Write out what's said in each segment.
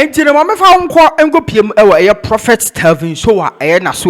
And to the moment found and go PM a prophet Telvin Sowah na so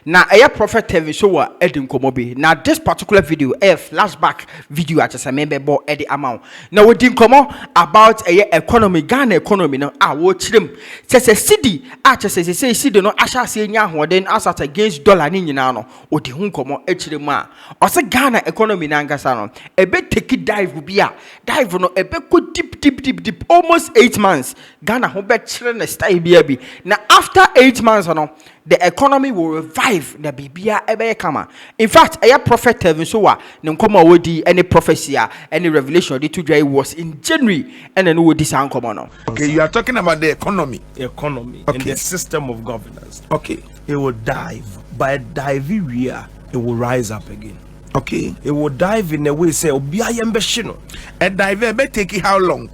na prophet Telvin Sowah edin komobi. Now this particular video flashback video at just member bo the amount. Now we didn't come about economy Ghana economy no watch them say city say city no asha say nya hoden asat against dollar ni nyina no odi hu komo ma o say Ghana economy na ngasa no ebe take dive bi a dive no ebe go deep almost 8 months Ghana ho be chire na style bi na after 8 months no the economy will revive na bibia ebe kama. In fact prophet Telvin Sowah ne nkomo wodi any prophecy any revelation the to dry was in January and then we this ankomo no. Okay, you are talking about the economy okay. And the system of governance. Okay, it will dive by diving here it will rise up again. Okay, it will dive in a way say obi ayembe no. A dive be take how long?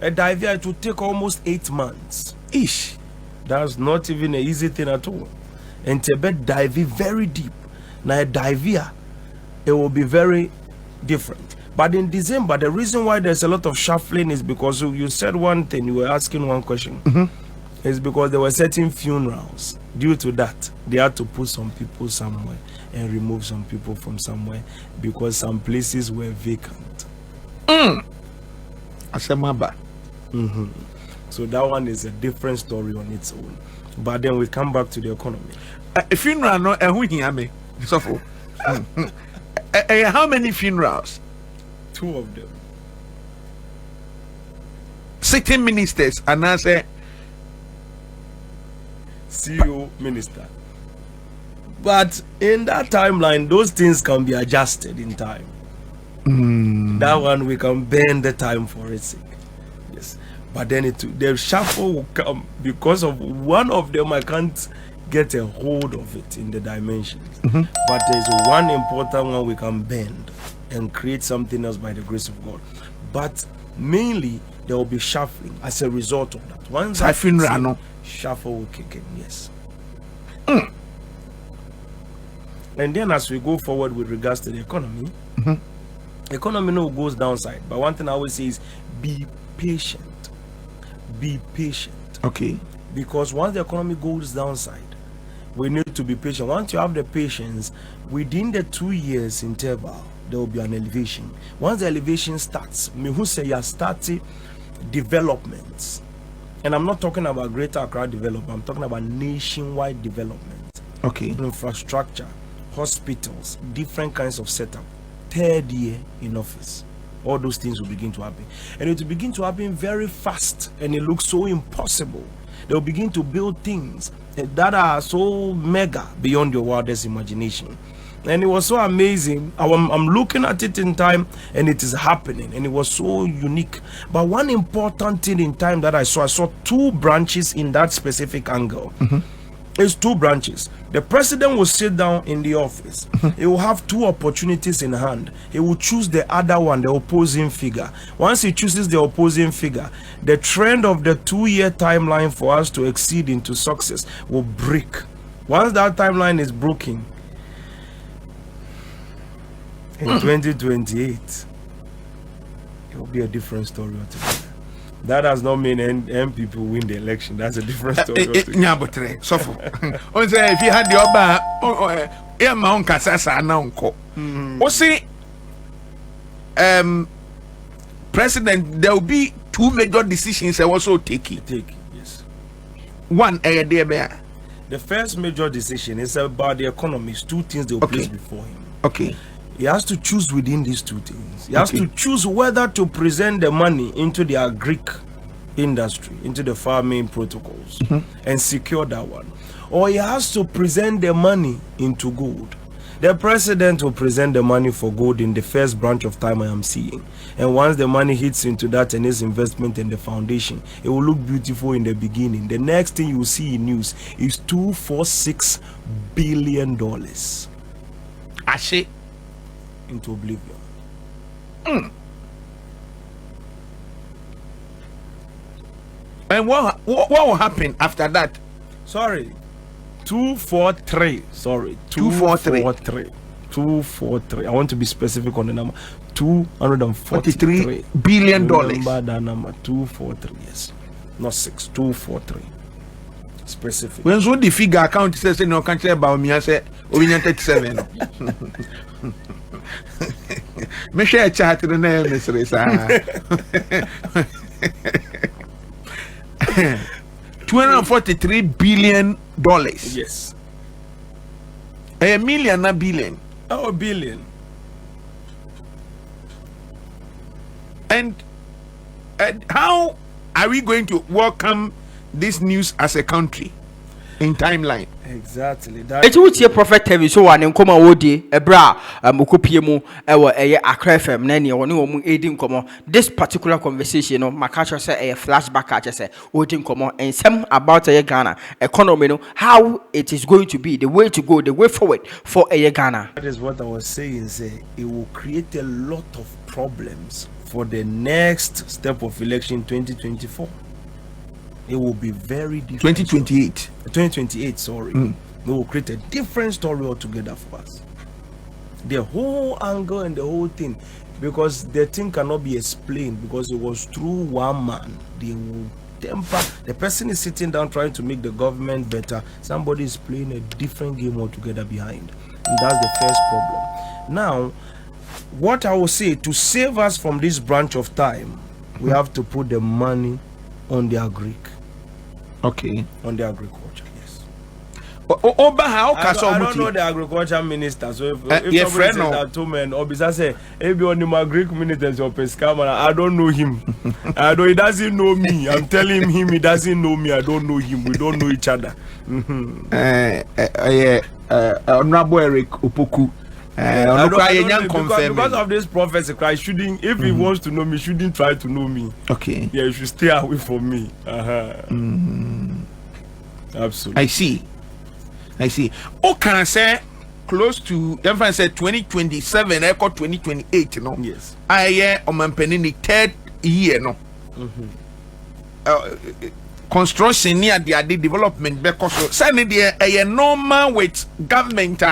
A dive it will take almost 8 months ish. That's not even an easy thing at all. And to be diving very deep. Now a dive here, it will be very different. But in December, the reason why there's a lot of shuffling is because you said one thing, you were asking one question. It's because there were certain funerals. Due to that, they had to put some people somewhere and remove some people from somewhere because some places were vacant. Asemaba. So that one is a different story on its own. But then we come back to the economy. Funeral no who hear me? So how many funerals? 2 of them. Sitting ministers and I say CEO minister. But in that timeline, those things can be adjusted in time. That one we can bend the time for its sake. Yes. But then the shuffle will come because of one of them. I can't get a hold of it in the dimensions. But there's one important one we can bend and create something else by the grace of God. But mainly there will be shuffling as a result of that. Once I feel shuffle will kick in, yes. And then as we go forward with regards to the economy, economy no goes downside. But one thing I always say is be patient. Be patient. Okay. Because once the economy goes downside, we need to be patient. Once you have the patience, within the 2 years interval, there will be an elevation. Once the elevation starts, me who say you starting developments. And I'm not talking about greater Accra development, I'm talking about nationwide development. Okay. Infrastructure, hospitals, different kinds of setup. 3rd year in office. All those things will begin to happen. And it will begin to happen very fast. And it looks so impossible. They'll begin to build things that are so mega beyond your wildest imagination. And it was so amazing. I'm looking at it in time and it is happening. And it was so unique. But one important thing in time that I saw 2 branches in that specific angle. It's 2 branches. The president will sit down in the office. He will have 2 opportunities in hand. He will choose the other one, the opposing figure. Once he chooses the opposing figure, the trend of the 2-year timeline for us to exceed into success will break. Once that timeline is broken, in 2028, it will be a different story altogether. That does not mean M people win the election. That's a different story. So if you had the oba, my own kasasa na unko. See, president, there will be 2 major decisions I also take. Yes. One, the first major decision is about the economies. 2 things they will place before him. Okay. He has to choose within these 2 things. He has to choose whether to present the money into the agric industry, into the farming protocols, and secure that one. Or he has to present the money into gold. The president will present the money for gold in the first branch of time I am seeing. And once the money hits into that and his investment in the foundation, it will look beautiful in the beginning. The next thing you will see in news is $246 billion. Ashe. Into oblivion. And what will happen after that? Sorry, 243. Sorry, 243. 243. I want to be specific on the number. $243 billion. Remember that number, 243. Yes. not 6, 243. Specific. When so the figure account says no can't about me, I say, we 37. Me share chat to the name, Mr. $243 billion. Yes. A million, a billion. Oh, a billion. And how are we going to welcome this news as a country in timeline? Exactly. It's what your prophet Telvin Sowah and come away ebra mukopiemu ewa Accra FM nani oni omu edin komo. This particular conversation no makacho say a flashback ache say odin komo and some about Ghana economy no how it is going to be, the way to go, the way forward for Ghana. That is what I was saying, say it will create a lot of problems for the next step of election 2024. It will be very different. 2028, sorry. We will create a different story altogether for us. The whole angle and the whole thing, because the thing cannot be explained because it was through one man. They will temper. The person is sitting down trying to make the government better. Somebody is playing a different game altogether behind. And that's the first problem. Now, what I will say, to save us from this branch of time, we have to put the money on the agric. Okay. On the agriculture, yes. I don't know the agriculture minister. So if somebody says that to me, and Obisa say, maybe on the agric minister or Pescamana, I don't know him. He doesn't know me. I'm telling him he doesn't know me. I don't know him. We don't know each other. Honorable Eric Opoku. Because of this prophecy, Christ shouldn't, if he wants to know me, shouldn't try to know me. Okay. Yeah, you should stay away from me. Absolutely. I see. Oh, can I say close to, if I said 2027, I call 2028, no? Yes. I hear on my penny third year, no? Construction near the development because suddenly there a normal with government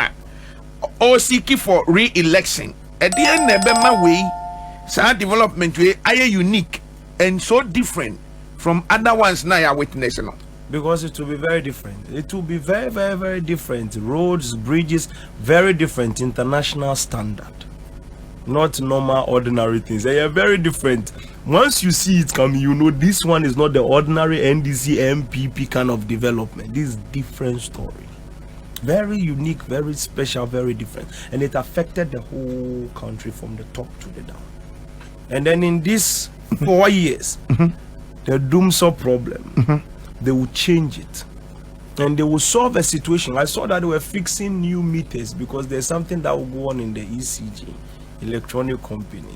or seeking for re-election. At the end of my way, some development way are unique and so different from other ones now are witnessing. Because it will be very different. It will be very, very, very different. Roads, bridges, very different. International standard. Not normal, ordinary things. They are very different. Once you see it coming, you know this one is not the ordinary NDC, MPP kind of development. This is different story. Very unique, very special, very different. And it affected the whole country from the top to the down. And then in these 4 years, the Doomsaw problem, they will change it. And they will solve a situation. I saw that they were fixing new meters because there's something that will go on in the ECG, electronic company.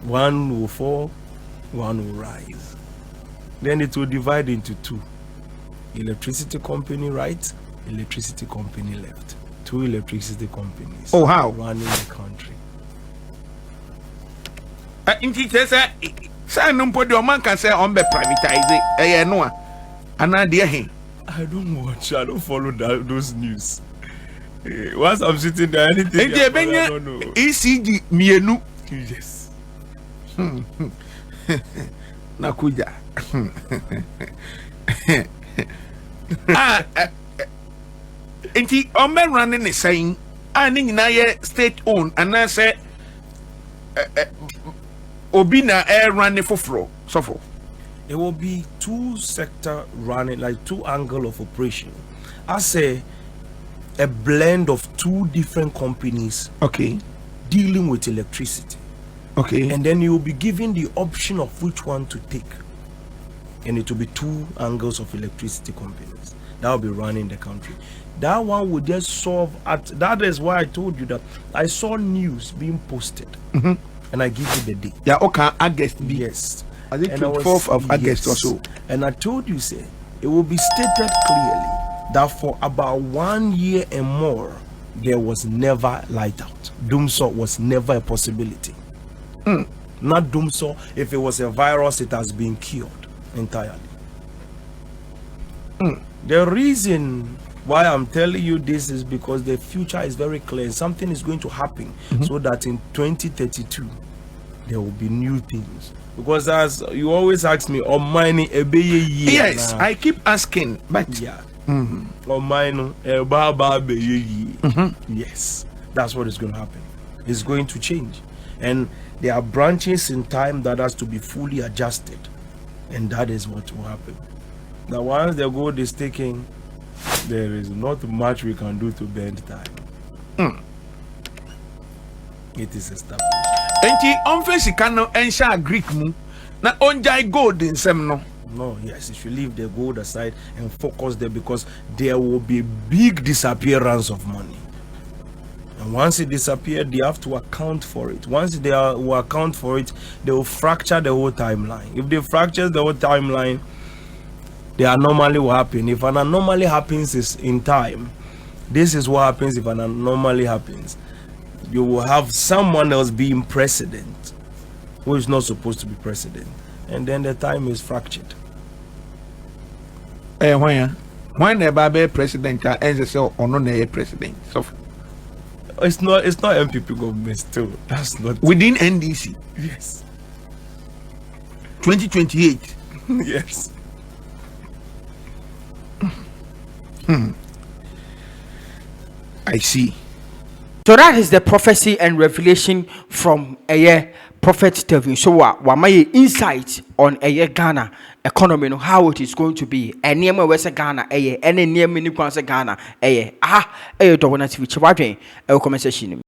One will fall, one will rise. Then it will divide into two. Electricity company right, electricity company left. Two electricity companies. Oh, how? Running the country. Say no put your man can say on be privatize no and dear him. I don't watch, I don't follow those news. Once I'm sitting there, anything I don't know. ECG mienu. Yes. Nakuja. Enti on men running is saying I need na state owned and I say Obina air running for flow. So it will be two sector running, like two angle of operation. I say a blend of two different companies. Okay. Dealing with electricity. Okay. And then you will be given the option of which one to take. And it will be two angles of electricity companies that will be running the country. That one will just solve at, that is why I told you that I saw news being posted. And I give you the date. Yeah, okay, August. Yes. I think 24th of August or so. And I told you, say, it will be stated clearly that for about 1 year and more, there was never light out. Doomsaw was never a possibility. Not Doomsaw. If it was a virus, it has been cured entirely. The reason why I'm telling you this is because the future is very clear. Something is going to happen so that in 2032 there will be new things. Because as you always ask me, on mine yes, I keep asking, but yeah, on mine yes, that's what is going to happen. It's going to change, and there are branches in time that has to be fully adjusted, and that is what will happen. Now, once the gold is taken, there is not much we can do to bend time. It is established. Enti onfe sika no ensha Greek mu na onjai gold nsem no. No, yes, you should leave the gold aside and focus there, because there will be big disappearance of money. And once it disappears, they have to account for it. Once they will account for it, they will fracture the whole timeline. If they fracture the whole timeline, the anomaly will happen. If an anomaly happens is in time, this is what happens if an anomaly happens. You will have someone else being president who is not supposed to be president, and then the time is fractured. When the be president and say ono na president. So It's not MPP government still. That's not within NDC. yes. 2028. Yes. I see. So that is the prophecy and revelation from Prophet Telvin Sowah. Wamaye insight on Ghana economy, no, how it is going to be. And near West Ghana, any near mini Ghana, Dowona TV. Comment section.